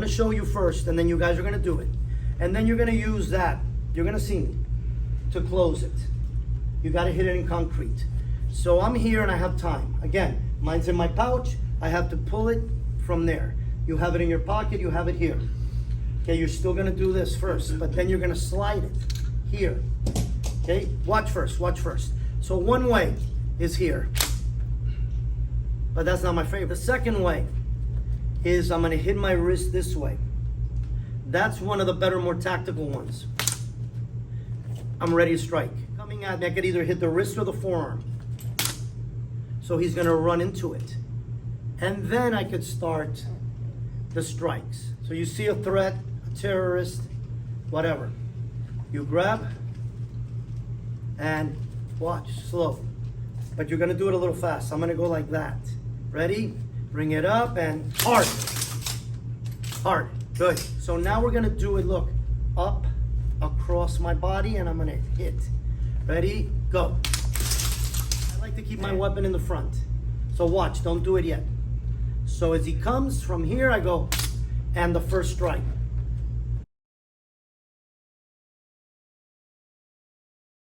gonna show you first, and then you guys are gonna do it. And then you're gonna use that, you're gonna see me, to close it. You gotta hit it in concrete. So I'm here and I have time. Again, mine's in my pouch. I have to pull it from there. You have it in your pocket, you have it here. Okay, you're still gonna do this first, but then you're gonna slide it here. Okay, watch first, watch first. So one way is here, but that's not my favorite. The second way is I'm gonna hit my wrist this way. That's one of the better, more tactical ones. I'm ready to strike. Coming at me, I could either hit the wrist or the forearm. So he's gonna run into it. And then I could start the strikes. So you see a threat, a terrorist, whatever. You grab and watch, slow. But you're gonna do it a little fast. I'm gonna go like that. Ready? Bring it up and hard. Hard, good. So now we're gonna do it, look, up, across my body, and I'm gonna hit. Ready? Go. I like to keep my weapon in the front. So watch, don't do it yet. So as he comes from here, I go, and the first strike.